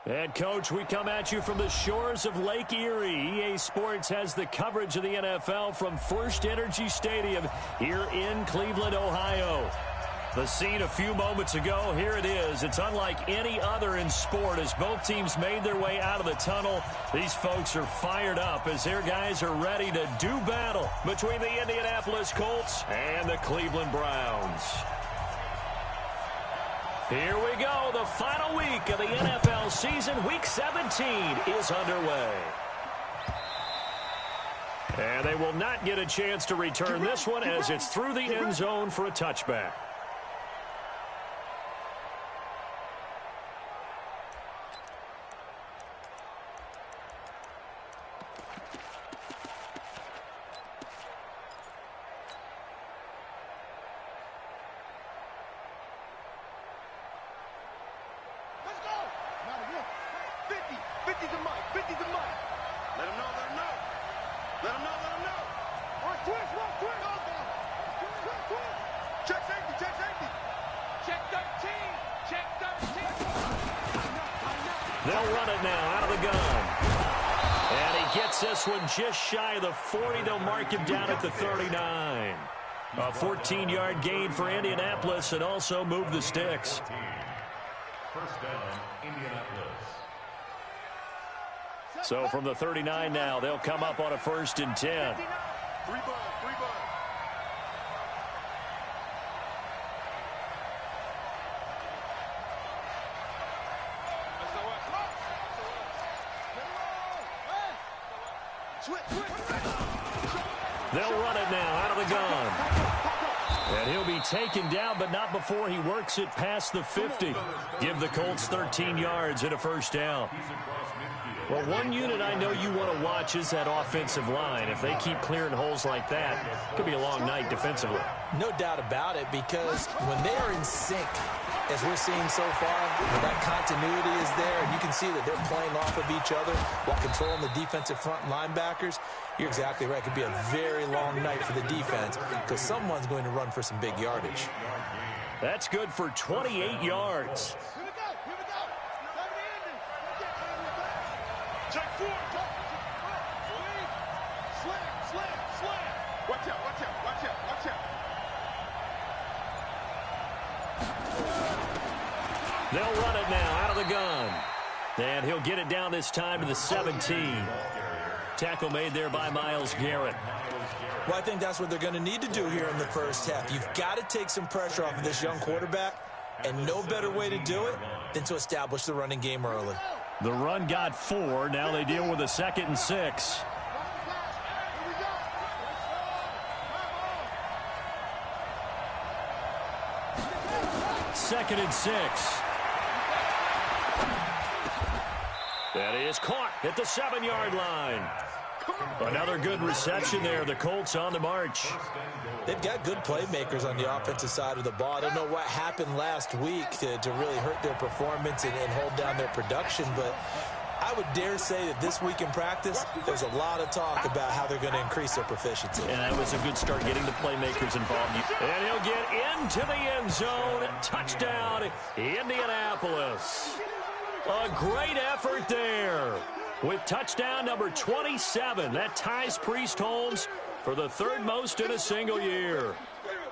And, Coach, we come at you from the shores of Lake Erie. EA Sports has the coverage of the NFL from First Energy Stadium here in Cleveland, Ohio. The scene a few moments ago, here it is. It's unlike any other in sport as both teams made their way out of the tunnel. These folks are fired up as their guys are ready to do battle between the Indianapolis Colts and the Cleveland Browns. Here we go. The final week of the NFL season. Week 17 is underway. And they will not get a chance to return this one as it's through the end zone for a touchback. They'll run it now out of the gun. And he gets this one just shy of the 40. They'll mark him down at the 39. A 14-yard gain for Indianapolis and also move the sticks. First down, Indianapolis. So from the 39 now, they'll come up on a 1st and 10. Three ball. They'll run it now out of the gun. And he'll be taken down, but not before he works it past the 50. Give the Colts 13 yards and a first down. Well, one unit I know you want to watch is that offensive line. If they keep clearing holes like that, it could be a long night defensively. No doubt about it, because when they are in sync, as we're seeing so far, that continuity is there, and you can see that they're playing off of each other while controlling the defensive front linebackers. You're exactly right. It could be a very long night for the defense because someone's going to run for some big yardage. That's good for 28 yards. Check 4. Slam. Watch out. They'll run it now out of the gun. And he'll get it down this time to the 17. Tackle made there by Myles Garrett. Well, I think that's what they're going to need to do here in the first half. You've got to take some pressure off of this young quarterback, and no better way to do it than to establish the running game early. The run got 4. Now they deal with a 2nd and 6. Second and 6. That is caught at the 7-yard line. Another good reception there. The Colts on the march. They've got good playmakers on the offensive side of the ball. I don't know what happened last week to really hurt their performance and hold down their production, but I would dare say that this week in practice, there's a lot of talk about how they're going to increase their proficiency. And that was a good start getting the playmakers involved. And he'll get into the end zone. Touchdown, Indianapolis. A great effort there with touchdown number 27. That ties Priest Holmes for the 3rd most in a single year.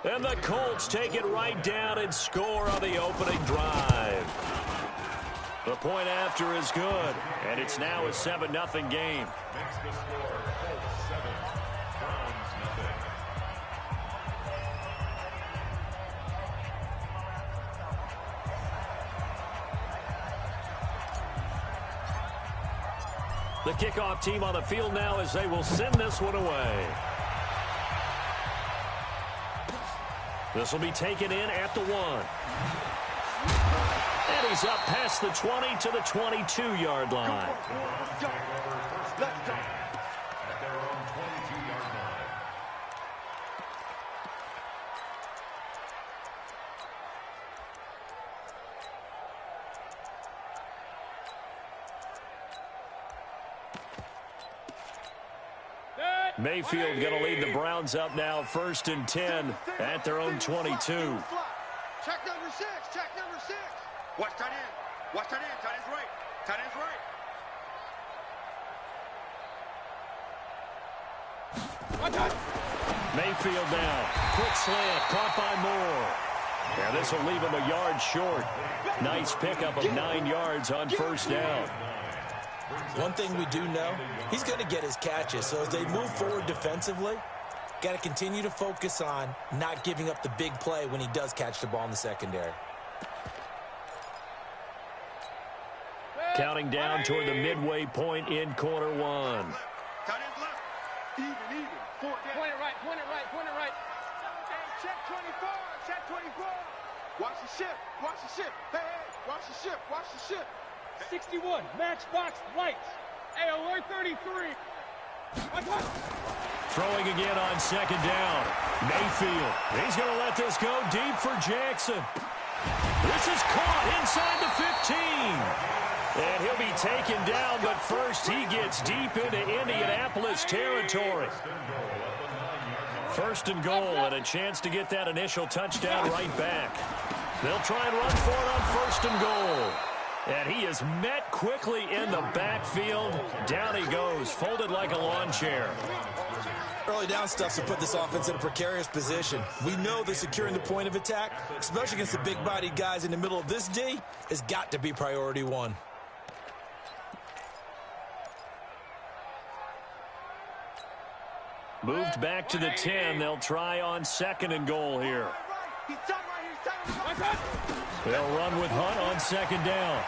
And the Colts take it right down and score on the opening drive. The point after is good, and it's now a 7-0 game. Makes the score Colts 7, Browns nothing. The kickoff team on the field now as they will send this one away. This will be taken in at the 1. And he's up past the 20 to the 22-yard line. Let's go. At their own 22-yard line. Mayfield going to lead the Browns up now 1st and 10 at their own 22. Check number 6. Watch tight end. Tight end's right. Tight end's right. Watch out. Mayfield now. Quick slant. Caught by Moore. Yeah, this will leave him a yard short. Nice pickup of 9 yards on first down. One thing we do know, he's going to get his catches. So as they move forward defensively, got to continue to focus on not giving up the big play when he does catch the ball in the secondary. Counting down toward the midway point in quarter one. Tight end's left. Even. Point it right. Check 24. Check 24. Watch the ship. Hey, watch the ship. 61, matchbox lights. Hey, alert 33. Throwing again on second down. Mayfield. He's going to let this go deep for Jackson. This is caught inside the 15. And he'll be taken down, but first he gets deep into Indianapolis territory. First and goal, and a chance to get that initial touchdown right back. They'll try and run for it on first and goal. And he is met quickly in the backfield. Down he goes, folded like a lawn chair. Early down stuff to put this offense in a precarious position. We know that securing the point of attack, especially against the big-bodied guys in the middle of this D, has got to be priority one. Moved back to the 10. They'll try on second and goal here. They'll run with Hunt on second down.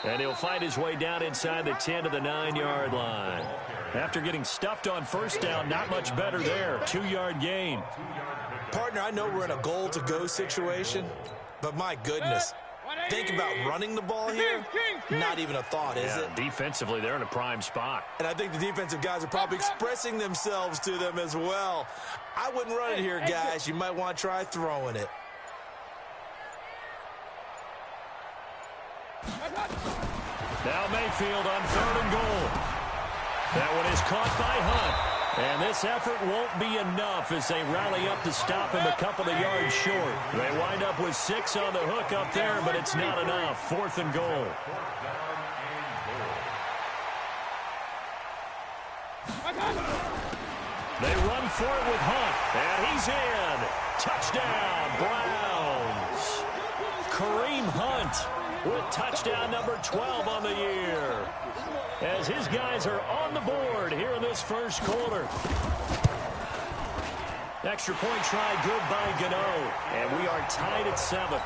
And he'll find his way down inside the 10 to the 9-yard line. After getting stuffed on first down, not much better there. 2-yard gain. Partner, I know we're in a goal-to-go situation, but my goodness, think about running the ball here. Not even a thought, is it? Defensively, they're in a prime spot. And I think the defensive guys are probably expressing themselves to them as well. I wouldn't run it here, guys. You might want to try throwing it. Now Mayfield on third and goal. That one is caught by Hunt. And this effort won't be enough as they rally up to stop him a couple of yards short. They wind up with 6 on the hook up there, but it's not enough. Fourth and goal. They run for it with Hunt, and he's in. Touchdown, Browns. Kareem Hunt with touchdown number 12 on the year, as his guys are on the board here in this first quarter. Extra point try good by Gano, and we are tied at 7.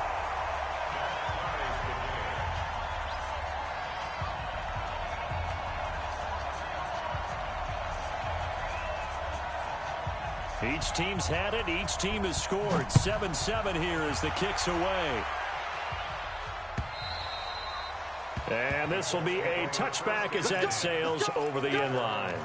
Each team's had it. Each team has scored. 7-7 here as the kick's away. And this will be a touchback as that sails over the end line.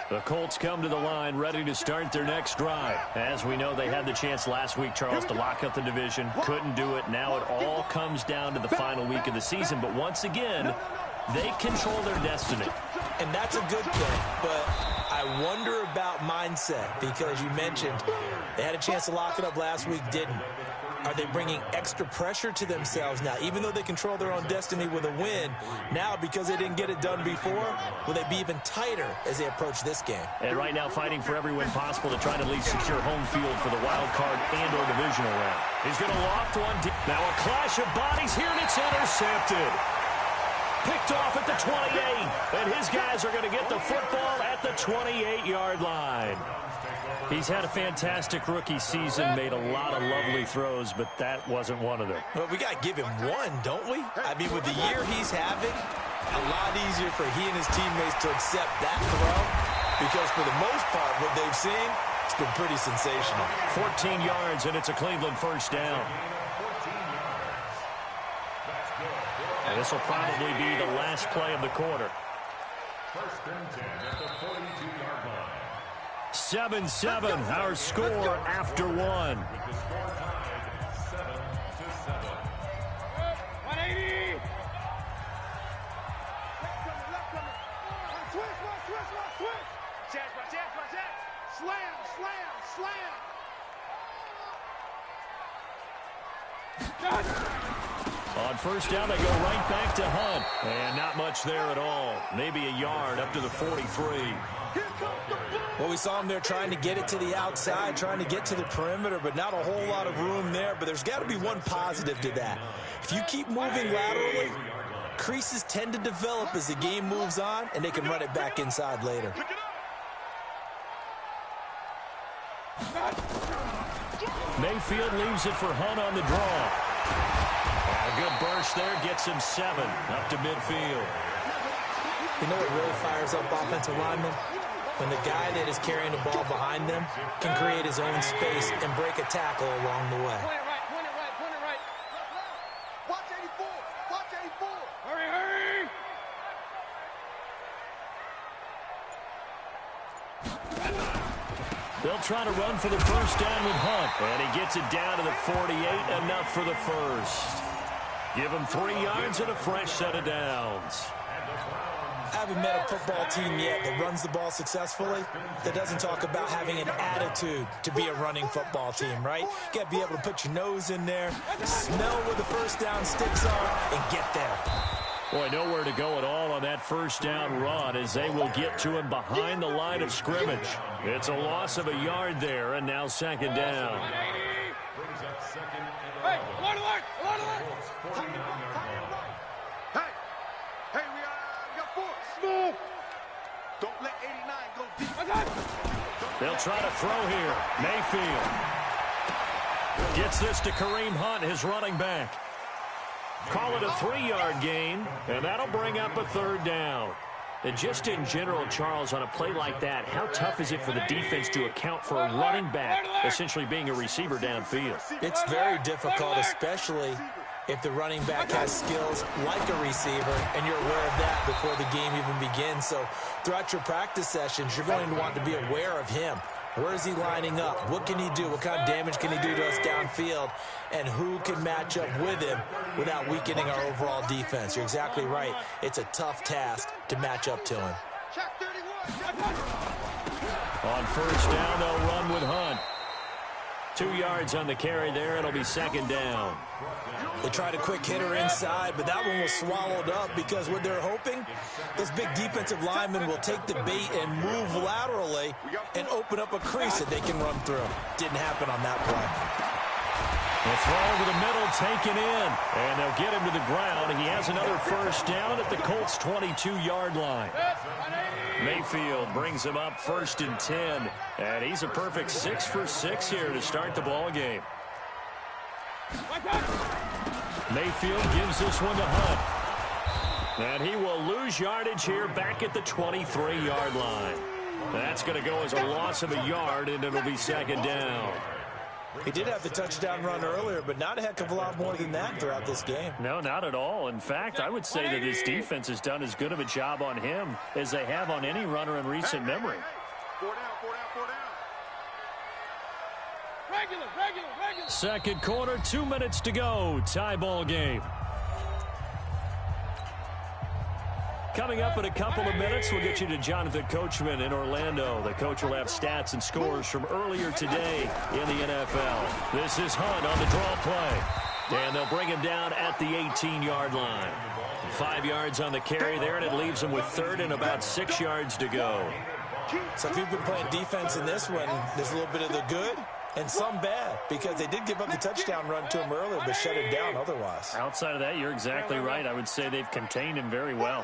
The Colts come to the line ready to start their next drive. As we know, they had the chance last week, Charles, to lock up the division. Couldn't do it. Now it all comes down to the final week of the season. But once again, they control their destiny. And that's a good thing, but I wonder about mindset, because you mentioned they had a chance to lock it up last week, didn't. Are they bringing extra pressure to themselves now? Even though they control their own destiny with a win, now because they didn't get it done before, will they be even tighter as they approach this game? And right now fighting for every win possible to try to at least secure home field for the wild card and or divisional round. He's going to loft one deep. Now a clash of bodies here, and it's intercepted. Picked off at the 28, and his guys are going to get the football at the 28-yard line. He's had a fantastic rookie season, made a lot of lovely throws, but that wasn't one of them. Well, we got to give him one, don't we? I mean, with the year he's having, a lot easier for he and his teammates to accept that throw, because for the most part, what they've seen, it's been pretty sensational. 14 yards, and it's a Cleveland first down. And this will probably be the last play of the quarter. First and 10 at the 42-yard line. 7-7, our score after one. With the score tied 7-7. 180. Switch. Slam, slam, slam. On first down, they go right back to Hunt. And not much there at all. Maybe a yard up to the 43. Well, we saw him there trying to get it to the outside, trying to get to the perimeter, but not a whole lot of room there. But there's got to be one positive to that. If you keep moving laterally, creases tend to develop as the game moves on, and they can run it back inside later. Mayfield leaves it for Hunt on the draw. A good burst there gets him 7 up to midfield. You know what really fires up offensive linemen? When the guy that is carrying the ball behind them can create his own space and break a tackle along the way. Point it right, point it right, point it right. Watch 84, watch 84. Hurry, hurry. They'll try to run for the first down with Hunt. And he gets it down to the 48, enough for the first. Give him 3 yards and a fresh set of downs. I haven't met a football team yet that runs the ball successfully that doesn't talk about having an attitude to be a running football team, right? You got to be able to put your nose in there, smell where the first down sticks are, and get there. Boy, nowhere to go at all on that first down run as they will get to him behind the line of scrimmage. It's a loss of a yard there, and now second down. Hey, alert, alert, alert, alert. Hey, we got 4. Smooth. Don't let 89 go deep. They'll try to throw here. Mayfield gets this to Kareem Hunt, his running back. Call it a 3-yard gain, and that'll bring up a third down. And just in general, Charles, on a play like that, how tough is it for the defense to account for a running back essentially being a receiver downfield? It's very difficult, especially if the running back has skills like a receiver, and you're aware of that before the game even begins. So throughout your practice sessions, you're going to want to be aware of him. Where is he lining up? What can he do? What kind of damage can he do to us downfield? And who can match up with him without weakening our overall defense? You're exactly right. It's a tough task to match up to him. On first down, they'll run with Hunt. 2 yards on the carry there. It'll be second down. They tried a quick hitter inside, but that one was swallowed up because what they're hoping, those big defensive linemen will take the bait and move laterally and open up a crease that they can run through. Didn't happen on that play. The throw over the middle taken in, and they'll get him to the ground. He has another first down at the Colts' 22-yard line. Mayfield brings him up 1st and 10, and he's a perfect 6 for 6 here to start the ball game. Mayfield gives this one to Hunt, and he will lose yardage here back at the 23-yard line. That's going to go as a loss of a yard, and it'll be second down. He did have the touchdown run earlier, but not a heck of a lot more than that throughout this game. No, not at all. In fact, I would say that his defense has done as good of a job on him as they have on any runner in recent memory. 4 down, 4 down, 4 down. Regular, regular, regular. Second quarter, 2 minutes to go. Tie ball game. Coming up in a couple of minutes, we'll get you to Jonathan Coachman in Orlando. The coach will have stats and scores from earlier today in the NFL. This is Hunt on the draw play. And they'll bring him down at the 18-yard line. 5 yards on the carry there, and it leaves him with 3rd and about 6 yards to go. So if you've been playing defense in this one, there's a little bit of the good and some bad, because they did give up the touchdown run to him earlier, but shut it down otherwise. Outside of that, you're exactly right. I would say they've contained him very well.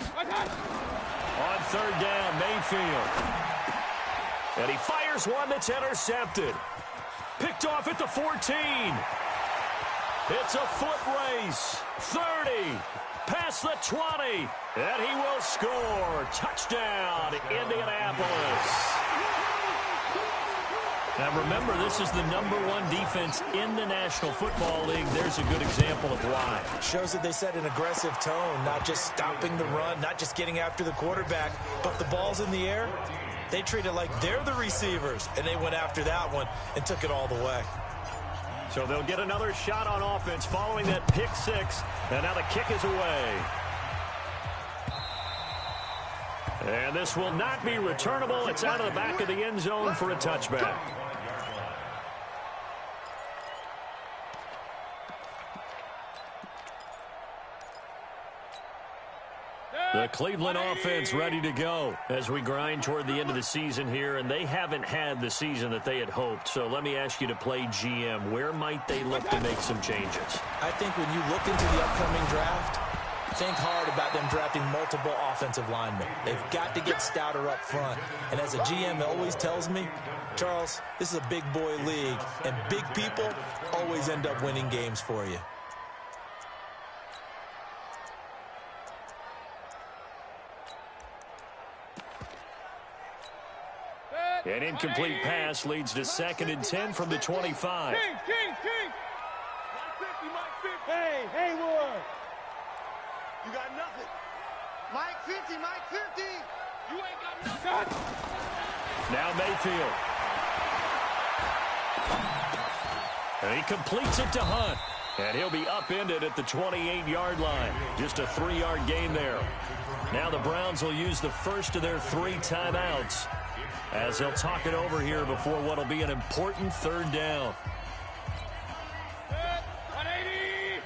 On 3rd down, Mayfield. And he fires one that's intercepted. Picked off at the 14. It's a foot race. 30. Past the 20. And he will score. Touchdown, Indianapolis. Now remember, this is the #1 defense in the National Football League. There's a good example of why. Shows that they set an aggressive tone, not just stopping the run, not just getting after the quarterback, but the ball's in the air. They treat it like they're the receivers, and they went after that one and took it all the way. So they'll get another shot on offense following that pick 6, and now the kick is away. And this will not be returnable. It's out of the back of the end zone for a touchback. The Cleveland offense ready to go as we grind toward the end of the season here, and they haven't had the season that they had hoped. So let me ask you to play GM. Where might they look to make some changes? I think when you look into the upcoming draft, think hard about them drafting multiple offensive linemen. They've got to get stouter up front. And as a GM always tells me, Charles, this is a big boy league, and big people always end up winning games for you. An incomplete pass leads to 2nd and 10 from the 25. King. Hey, Hayward. You got nothing. Mike 50. You ain't got nothing. Now Mayfield. And he completes it to Hunt. And he'll be upended at the 28-yard line. Just a 3-yard gain there. Now the Browns will use the first of their 3 timeouts as they'll talk it over here before what will be an important 3rd down. 180.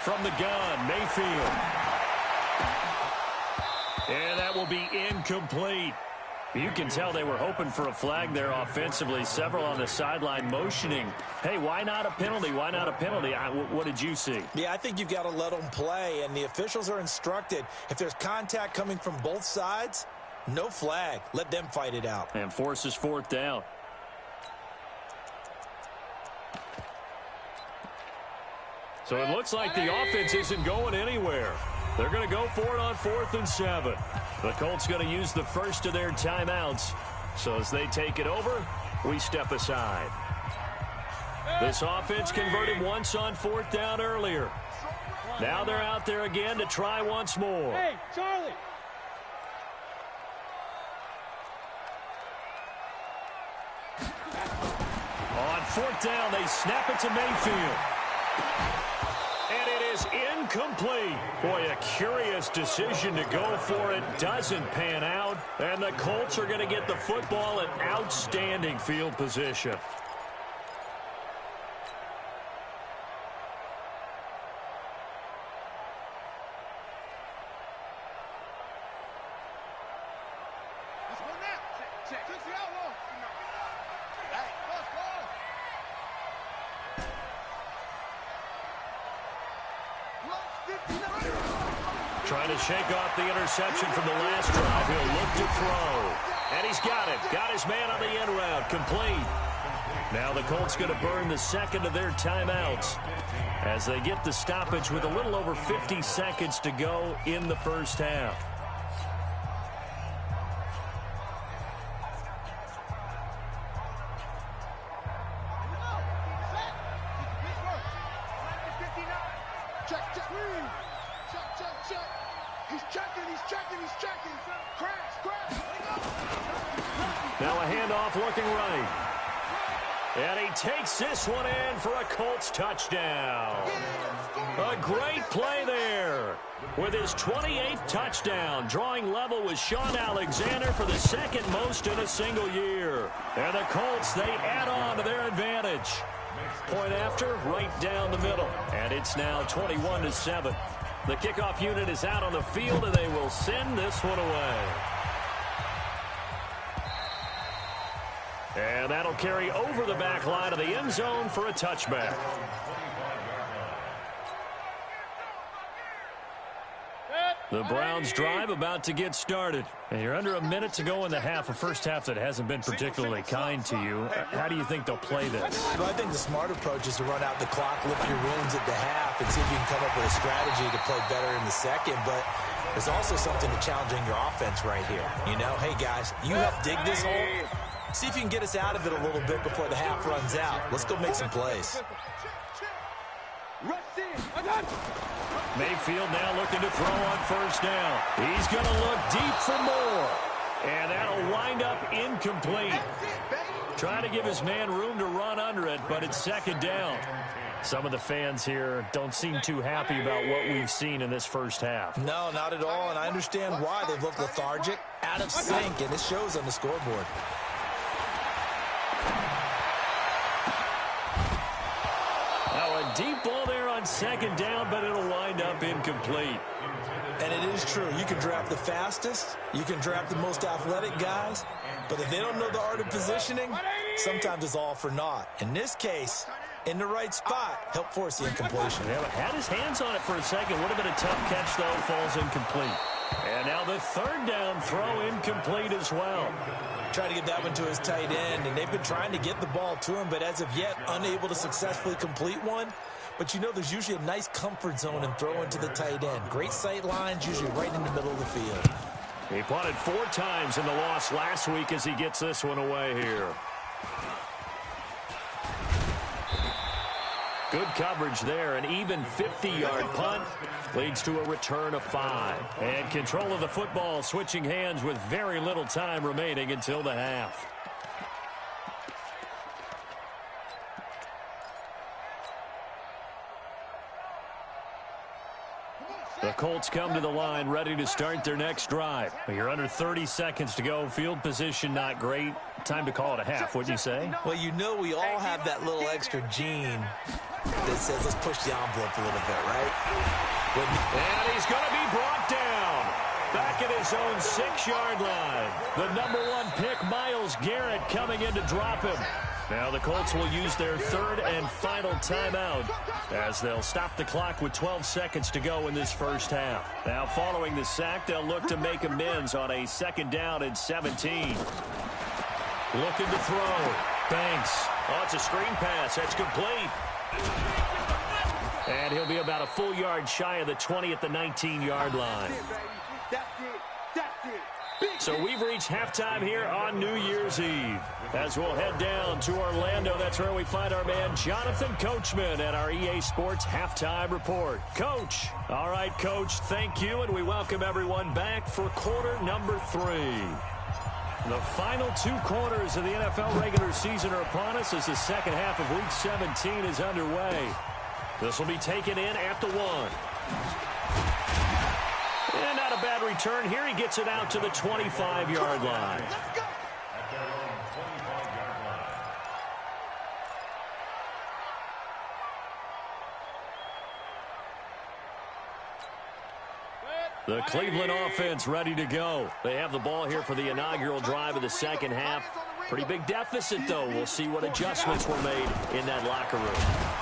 From the gun, Mayfield. And that will be incomplete. You can tell they were hoping for a flag there offensively. Several on the sideline motioning. Hey, why not a penalty? Why not a penalty? What did you see? Yeah, I think you've got to let them play, and the officials are instructed. If there's contact coming from both sides, no flag. Let them fight it out. And forces 4th down. So it looks like the offense isn't going anywhere. They're going to go for it on 4th and 7. The Colts going to use the first of their timeouts. So as they take it over, we step aside. This offense converted once on 4th down earlier. Now they're out there again to try once more. Hey, Charlie. On 4th down, they snap it to Mayfield. And it is incomplete. Boy, a curious decision to go for it. Doesn't pan out. And the Colts are going to get the football in outstanding field position. Trying to shake off the interception from the last drive. He'll look to throw. And he's got it. Got his man on the end route. Complete. Now the Colts going to burn the second of their timeouts as they get the stoppage with a little over 50 seconds to go in the first half. Now a handoff looking right. And he takes this one in for a Colts touchdown. A great play there with his 28th touchdown, drawing level with Sean Alexander for the 2nd most in a single year. And the Colts, they add on to their advantage. Point after, right down the middle. And it's now 21-7. The kickoff unit is out on the field, and they will send this one away. And that'll carry over the back line of the end zone for a touchback. The Browns drive about to get started. And you're under a minute to go in the half, a first half that hasn't been particularly kind to you. How do you think they'll play this? Well, I think the smart approach is to run out the clock, lick your wounds at the half, and see if you can come up with a strategy to play better in the second. But there's also something to challenging your offense right here. You know, hey, guys, you help dig this hole. See if you can get us out of it a little bit before the half runs out. Let's go make some plays. Mayfield now looking to throw on first down. He's going to look deep for more. And that'll wind up incomplete. Trying to give his man room to run under it, but it's second down. Some of the fans here don't seem too happy about what we've seen in this first half. No, not at all, and I understand why. They've looked lethargic, out of sync, and it shows on the scoreboard. Now a deep ball there on second down, but it'll wind up incomplete. And it is true. You can draft the fastest. You can draft the most athletic guys. But if they don't know the art of positioning, sometimes it's all for naught. In this case, in the right spot, help force the incompletion. Yeah, had his hands on it for a second. Would have been a tough catch, though. Falls incomplete. And now the third down throw incomplete as well. Trying to get that one to his tight end, and they've been trying to get the ball to him, but as of yet, unable to successfully complete one. But you know there's usually a nice comfort zone in throwing to the tight end. Great sight lines, usually right in the middle of the field. He punted 4 times in the loss last week as he gets this one away here. Good coverage there. An even 50-yard punt leads to a return of 5. And control of the football switching hands with very little time remaining until the half. The Colts come to the line ready to start their next drive. You're under 30 seconds to go. Field position not great. Time to call it a half, wouldn't you say? Well, you know we all have that little extra gene that says let's push the envelope a little bit, right? And he's going to be brought down. Back at his own 6-yard line. The number 1 pick, Myles Garrett, coming in to drop him. Now the Colts will use their third and final timeout as they'll stop the clock with 12 seconds to go in this first half. Now following the sack, they'll look to make amends on a second down and 17. Looking to throw. Banks. Oh, it's a screen pass. That's complete. And he'll be about a full yard shy of the 20 at the 19-yard line. So we've reached halftime here on New Year's Eve. As we'll head down to Orlando, that's where we find our man Jonathan Coachman at our EA Sports Halftime Report. Coach. All right, Coach, thank you, and we welcome everyone back for quarter number 3. The final 2 quarters of the NFL regular season are upon us as the second half of Week 17 is underway. This will be taken in at the 1. And not a bad return here. He gets it out to the 25-yard line. The Cleveland offense ready to go. They have the ball here for the inaugural drive of the second half. Pretty big deficit, though. We'll see what adjustments were made in that locker room.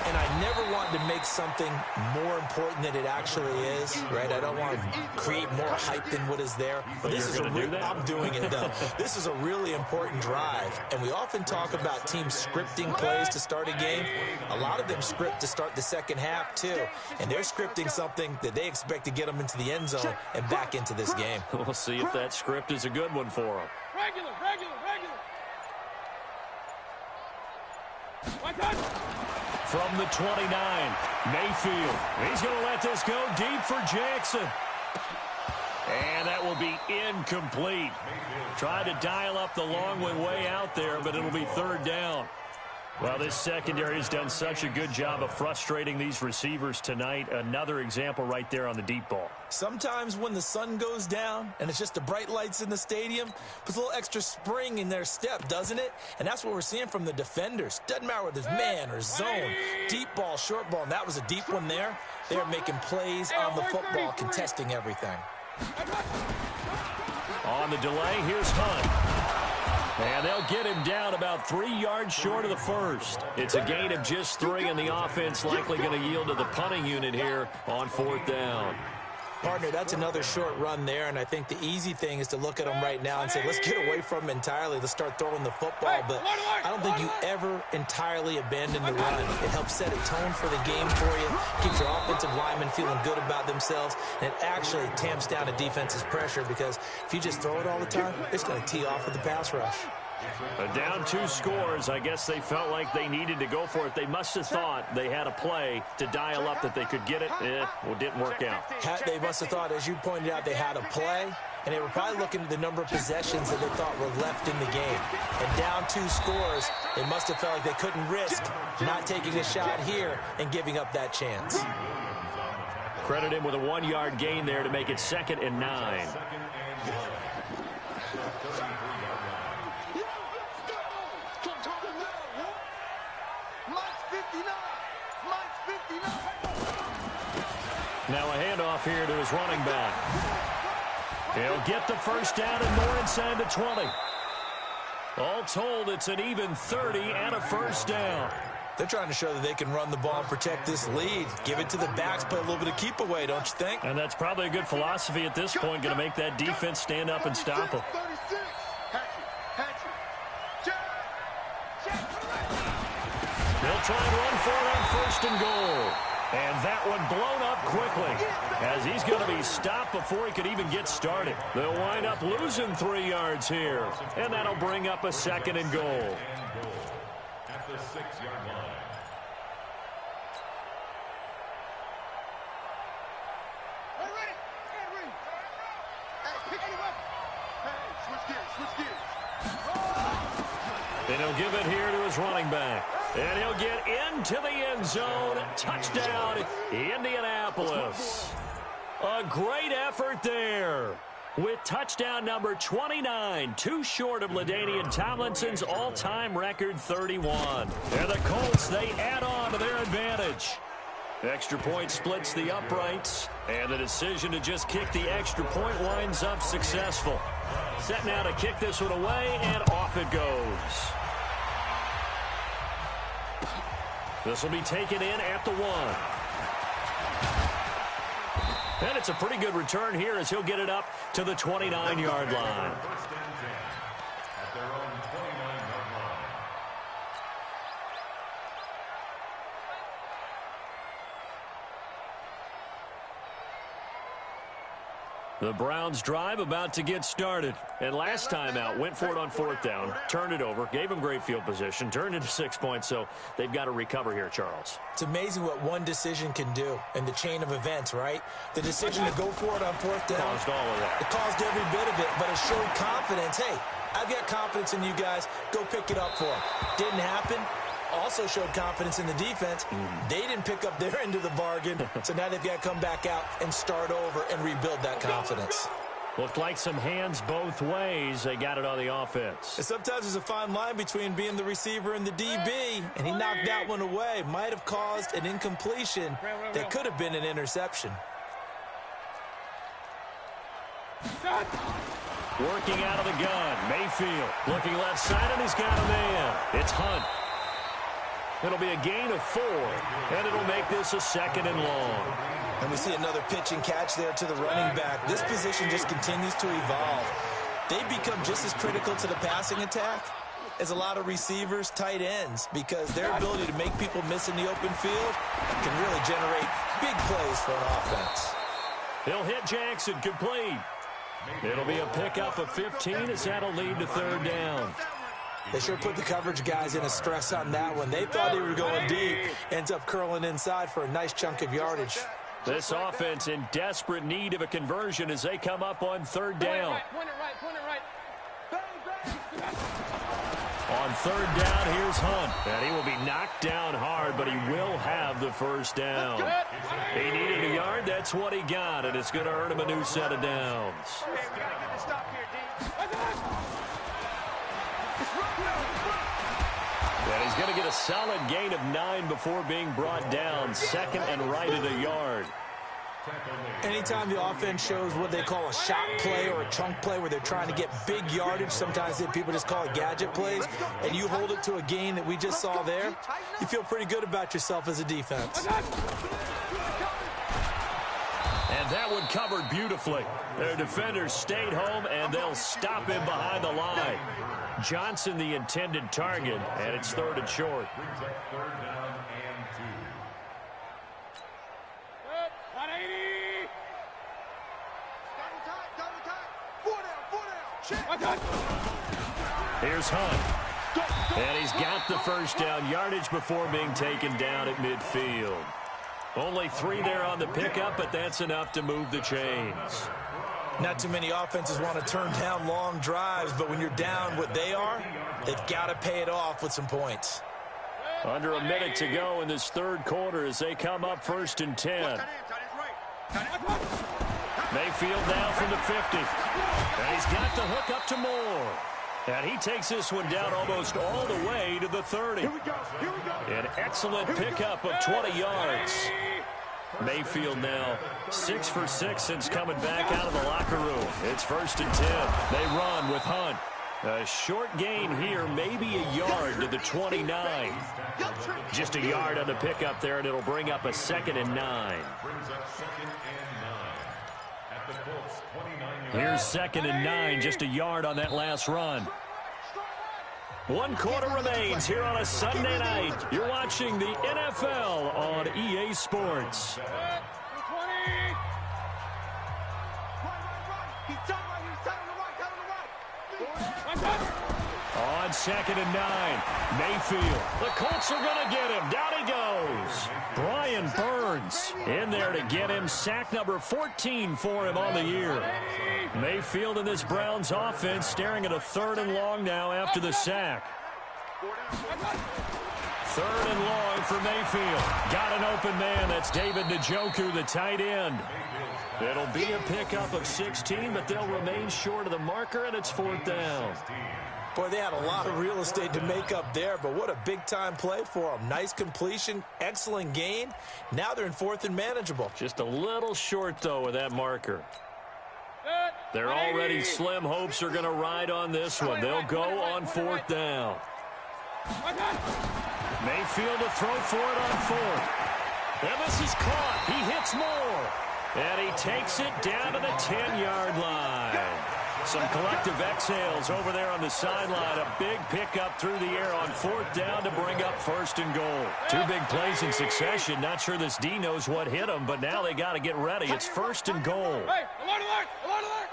And I never want to make something more important than it actually is, right? I don't want to create more hype than what is there. But this is I'm doing it, though. This is a really important drive. And we often talk about teams scripting plays to start a game. A lot of them script to start the second half, too. And they're scripting something that they expect to get them into the end zone and back into this game. We'll see if that script is a good one for them. Regular. From the 29, Mayfield. He's going to let this go deep for Jackson. And that will be incomplete. Tried to dial up the long one way out there, but it'll be third down. Well, this secondary has done such a good job of frustrating these receivers tonight. Another example right there on the deep ball. Sometimes when the sun goes down and it's just the bright lights in the stadium, puts a little extra spring in their step, doesn't it? And that's what we're seeing from the defenders. Doesn't matter whether it's man or zone, deep ball, short ball, and that was a deep one there. They're making plays on the football, contesting everything. On the delay, here's Hunt. And they'll get him down about 3 yards short of the first. It's a gain of just 3, and the offense likely going to yield to the punting unit here on 4th down. Partner, that's another short run there, and I think the easy thing is to look at them right now and say, let's get away from them entirely. Let's start throwing the football, but I don't think you ever entirely abandon the run. It helps set a tone for the game for you, keeps your offensive linemen feeling good about themselves, and it actually tamps down a defense's pressure because if you just throw it all the time, it's going to tee off with the pass rush. Down 2 scores. I guess they felt like they needed to go for it. They must have thought they had a play to dial up that they could get it. Well, it didn't work out. They must have thought, as you pointed out, they had a play, and they were probably looking at the number of possessions that they thought were left in the game. And down 2 scores, they must have felt like they couldn't risk not taking a shot here and giving up that chance. Credit him with a 1-yard gain there to make it 2nd and 9. Now a handoff here to his running back. He'll get the first down and more inside the 20. All told, it's an even 30 and a first down. They're trying to show that they can run the ball and protect this lead. Give it to the backs, play a little bit of keep away, don't you think? And that's probably a good philosophy at this point, going to make that defense stand up and stop them. They'll try and run for it on 1st and goal. And that one blown up quickly as he's going to be stopped before he could even get started. They'll wind up losing 3 yards here, and that'll bring up a 2nd and goal. At the 6-yard line. And he'll give it here to his running back. And he'll get into the end zone. Touchdown, Indianapolis. A great effort there with touchdown number 29, too short of LaDainian Tomlinson's all-time record 31. And the Colts, they add on to their advantage. Extra point splits the uprights, and the decision to just kick the extra point winds up successful. Set now to kick this one away, and off it goes. This will be taken in at the 1. And it's a pretty good return here as he'll get it up to the 29-yard line. First and 10 at their own 29-yard line. The Browns drive about to get started. And last time out, went for it on 4th down, turned it over, gave them great field position, turned into 6 points, so they've got to recover here, Charles. It's amazing what one decision can do in the chain of events, right? The decision to go for it on 4th down. Caused all of that. It caused every bit of it, but it showed confidence. Hey, I've got confidence in you guys. Go pick it up for them. Didn't happen. Also showed confidence in the defense. They didn't pick up their end of the bargain, so now they've got to come back out and start over and rebuild that confidence. Looked like some hands both ways. They got it on the offense. And sometimes there's a fine line between being the receiver and the DB, and he knocked that one away. Might have caused an incompletion that could have been an interception. Working out of the gun, Mayfield looking left side, and he's got a man. It's Hunt. It'll be a gain of 4, and it'll make this a 2nd and long. And we see another pitch and catch there to the running back. This position just continues to evolve. They become just as critical to the passing attack as a lot of receivers, tight ends, because their ability to make people miss in the open field can really generate big plays for an offense. He'll hit Jackson, complete. It'll be a pickup of 15 as that'll lead to 3rd down. They sure put the coverage guys in a stress on that one. They thought they were going deep. Ends up curling inside for a nice chunk of yardage. This offense in desperate need of a conversion as they come up on 3rd down. Point it right. On 3rd down, here's Hunt. And he will be knocked down hard, but he will have the first down. He needed a yard. That's what he got, and it's going to earn him a new set of downs. And he's going to get a solid gain of 9 before being brought down. 2nd and right at a yard. Anytime the offense shows what they call a shot play or a chunk play where they're trying to get big yardage, sometimes people just call it gadget plays, and you hold it to a gain that we just saw there, you feel pretty good about yourself as a defense. And that one covered beautifully. Their defenders stayed home, and they'll stop him behind the line. Johnson, the intended target, and it's 3rd and short. Brings up 3rd down and 2. Here's Hunt. And he's got the first down yardage before being taken down at midfield. Only 3 there on the pickup, but that's enough to move the chains. Not too many offenses want to turn down long drives, but when you're down what they are, they've got to pay it off with some points. Under a minute to go in this third quarter as they come up 1st and 10. Mayfield now from the 50. And he's got the hook up to Moore. And he takes this one down almost all the way to the 30. Here we go. Here we go. An excellent pickup of 20 yards. Mayfield now 6 for 6 since coming back out of the locker room. It's 1st and 10. They run with Hunt. A short gain here, maybe a yard to the 29. Just a yard on the pickup there, and it'll bring up a 2nd and 9. Here's 2nd and 9, just a yard on that last run. 1 quarter remains here on a Sunday night. You're watching the NFL on EA Sports. On 2nd and 9, Mayfield. The Colts are going to get him. Down he goes. Brian Burns in there to get him. Sack number 14 for him on the year. Mayfield in this Browns offense staring at a 3rd and long now after the sack. 3rd and long for Mayfield. Got an open man. That's David Njoku, the tight end. It'll be a pickup of 16, but they'll remain short of the marker, and it's 4th down. Boy, they had a lot of real estate to make up there, but what a big-time play for them. Nice completion, excellent gain. Now they're in 4th and manageable. Just a little short, though, with that marker. Their already slim hopes are going to ride on this one. They'll go on 4th down. Mayfield to throw for it on 4th. And this is caught. He hits Moore. And he takes it down to the 10-yard line. Some collective exhales over there on the sideline. A big pickup through the air on 4th down to bring up 1st and goal. 2 big plays in succession. Not sure this D knows what hit him, but now they got to get ready. It's 1st and goal. Hey, alert, alert, alert, alert.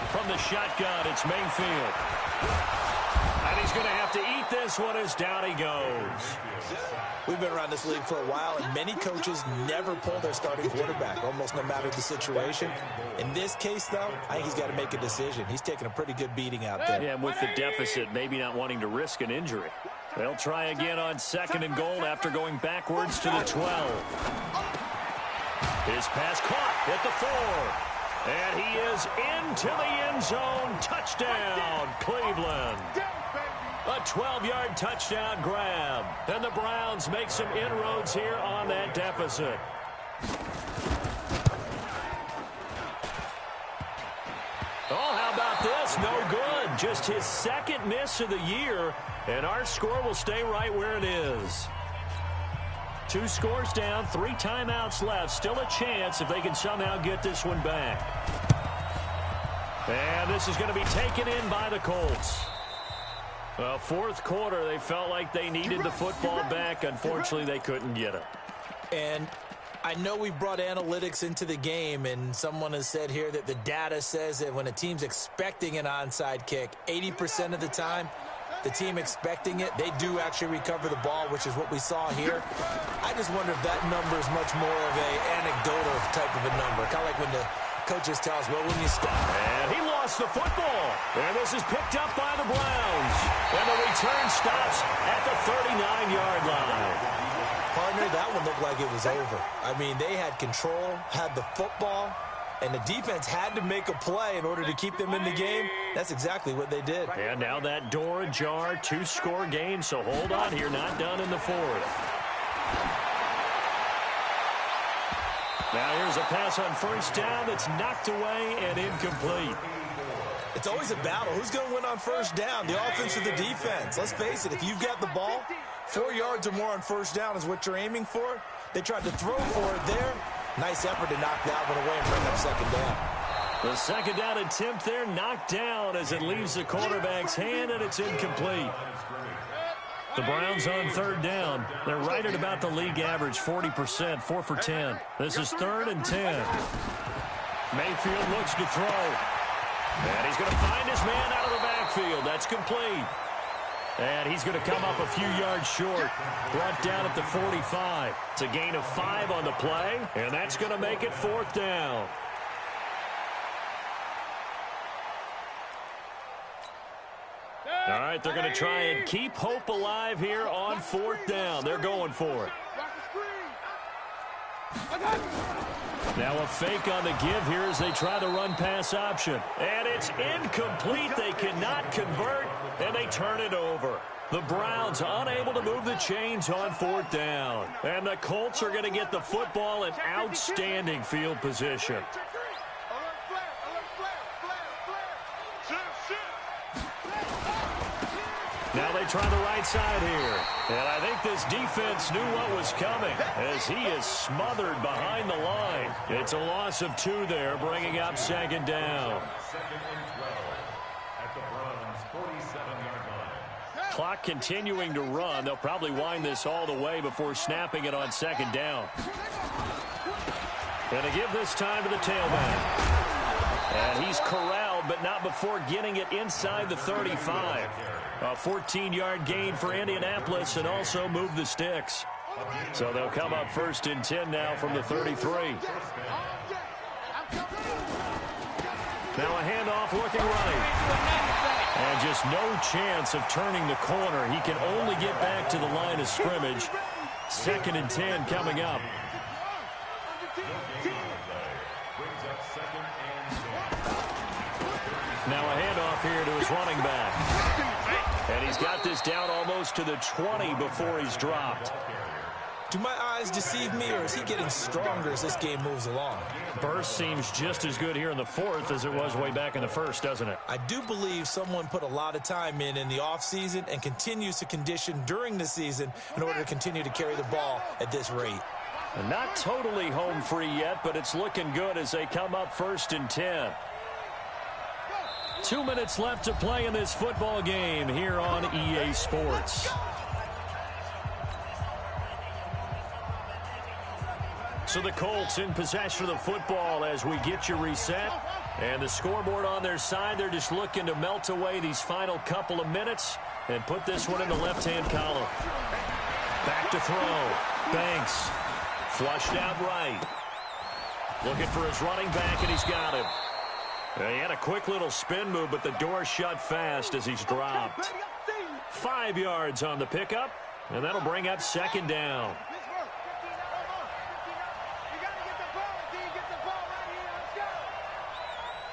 From the shotgun, it's Mayfield. And he's going to have to eat this one as down he goes. We've been around this league for a while, and many coaches never pull their starting quarterback, almost no matter the situation. In this case, though, I think he's got to make a decision. He's taking a pretty good beating out there. Yeah, and with the deficit, maybe not wanting to risk an injury. They'll try again on 2nd and goal after going backwards to the 12. His pass caught at the 4. And he is into the end zone. Touchdown, Cleveland. A 12-yard touchdown grab. And the Browns make some inroads here on that deficit. Oh, how about this? No good. Just his 2nd miss of the year. And our score will stay right where it is. 2 scores down, 3 timeouts left. Still a chance if they can somehow get this one back. And this is going to be taken in by the Colts. 4th quarter, they felt like they needed the football back. Unfortunately, they couldn't get it. And I know we've brought analytics into the game, and someone has said here that the data says that when a team's expecting an onside kick, 80% of the time, the team expecting it, they do actually recover the ball, which is what we saw here. I just wonder if that number is much more of a anecdotal type of a number, kind of like when the coaches tell us, well, when you stop. And he lost the football. And this is picked up by the Browns. And the return stops at the 39-yard line. Partner, that one looked like it was over. I mean, they had control, had the football, and the defense had to make a play in order to keep them in the game. That's exactly what they did. And now that door ajar, 2-score game, so hold on here, not done in the 4th. Now here's a pass on 1st down that's knocked away and incomplete. It's always a battle. Who's going to win on 1st down, the offense or the defense? Let's face it, if you've got the ball, 4 yards or more on 1st down is what you're aiming for. They tried to throw for it there. Nice effort to knock that one away and bring up 2nd down. The 2nd down attempt there knocked down as it leaves the quarterback's hand, and it's incomplete. The Browns on 3rd down. They're right at about the league average, 40%, 4 for 10. This is 3rd and 10. Mayfield looks to throw. And he's going to find his man out of the backfield. That's complete. And he's going to come up a few yards short. Brought down at the 45. It's a gain of 5 on the play, and that's going to make it 4th down. All right, they're going to try and keep hope alive here on 4th down. They're going for it. Now a fake on the give here as they try the run-pass option. And it's incomplete. They cannot convert, and they turn it over. The Browns unable to move the chains on 4th down. And the Colts are going to get the football in outstanding field position. Now they try the right side here. And I think this defense knew what was coming as he is smothered behind the line. It's a loss of 2 there, bringing up 2nd down. Second and 12 at the Browns' 47-yard line. Clock continuing to run. They'll probably wind this all the way before snapping it on 2nd down. Going to give this time to the tailback. And he's corralled, but not before getting it inside the 35. A 14-yard gain for Indianapolis and also move the sticks. So they'll come up 1st and 10 now from the 33. Now a handoff looking right. And just no chance of turning the corner. He can only get back to the line of scrimmage. 2nd and 10 coming up. Now a handoff here to his running back. And he's got this down almost to the 20 before he's dropped. Do my eyes deceive me, or is he getting stronger as this game moves along? Burst seems just as good here in the 4th as it was way back in the 1st, doesn't it? I do believe someone put a lot of time in the offseason and continues to condition during the season in order to continue to carry the ball at this rate. And not totally home free yet, but it's looking good as they come up 1st and 10. 2 minutes left to play in this football game here on EA Sports. So the Colts in possession of the football as we get you reset. And the scoreboard on their side, they're just looking to melt away these final couple of minutes and put this one in the left-hand column. Back to throw. Banks. Flushed out right. Looking for his running back, and he's got him. He had a quick little spin move, but the door shut fast as he's dropped. 5 yards on the pickup, and that'll bring up 2nd down.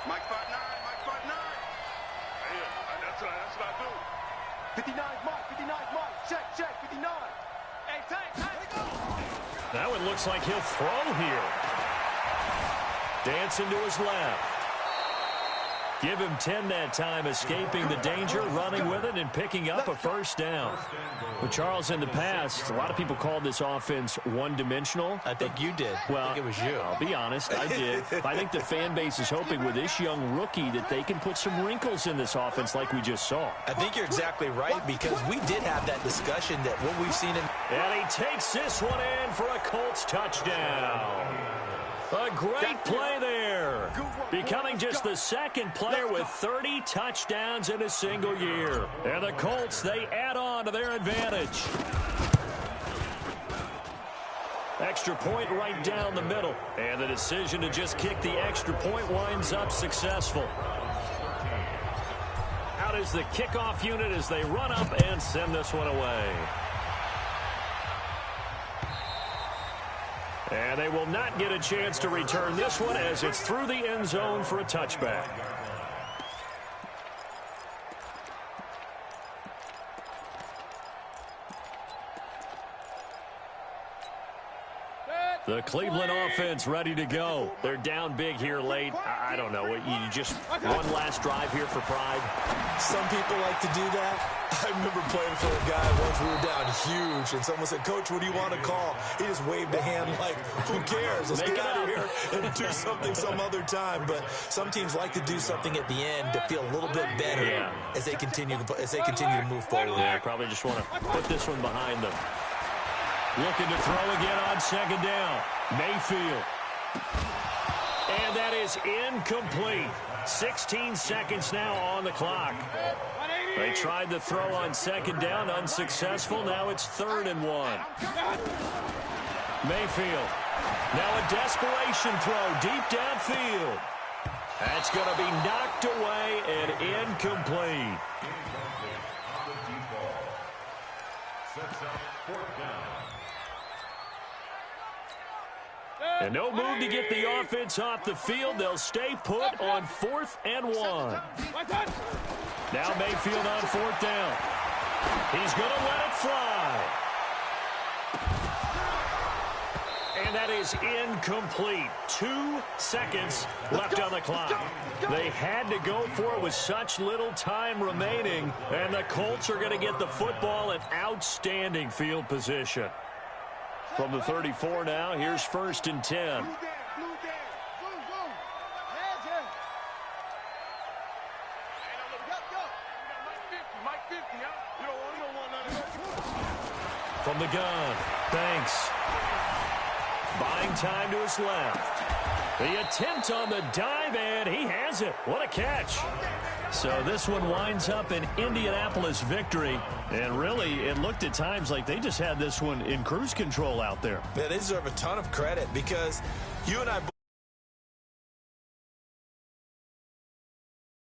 Mike 5'9", Mike 5'9". Yeah, that's what I do. 59 Mike, check, 59. Hey, time. That one looks like he'll throw here. Dancing to his left. Give him 10 that time, escaping the danger, running with it, and picking up a 1st down. Well, Charles, in the past, a lot of people called this offense one-dimensional. I think you did. Well, I think it was you. I'll be honest, I did. I think the fan base is hoping with this young rookie that they can put some wrinkles in this offense like we just saw. I think you're exactly right, because we did have that discussion that what we've seen in... And he takes this one in for a Colts touchdown. A great play there. Becoming just the 2nd player with 30 touchdowns in a single year. And the Colts, they add on to their advantage. Extra point right down the middle. And the decision to just kick the extra point winds up successful. Out is the kickoff unit as they run up and send this one away. And they will not get a chance to return this one as it's through the end zone for a touchback. The Cleveland offense ready to go. They're down big here late. I don't know. You just one last drive here for pride. Some people like to do that. I remember playing for a guy once we were down huge, and someone said, "Coach, what do you want to call?" He just waved a hand like, who cares? Let's get out of here and do something some other time. But some teams like to do something at the end to feel a little bit better as they continue to move forward. Yeah, probably just want to put this one behind them. Looking to throw again on 2nd down. Mayfield. And that is incomplete. 16 seconds now on the clock. They tried the throw on 2nd down, unsuccessful. Now it's 3rd and 1. Mayfield. Now a desperation throw deep downfield. That's going to be knocked away and incomplete. Sets up fourth down. And no move to get the offense off the field. They'll stay put on 4th and 1. Now Mayfield on 4th down. He's going to let it fly. And that is incomplete. 2 seconds left on the clock. They had to go for it with such little time remaining. And the Colts are going to get the football in outstanding field position. From the 34 now, here's 1st and 10. From the gun, Banks. Buying time to his left. The attempt on the dive, and he has it. What a catch. So this one winds up an Indianapolis victory. And really, it looked at times like they just had this one in cruise control out there. Yeah, they deserve a ton of credit because you and I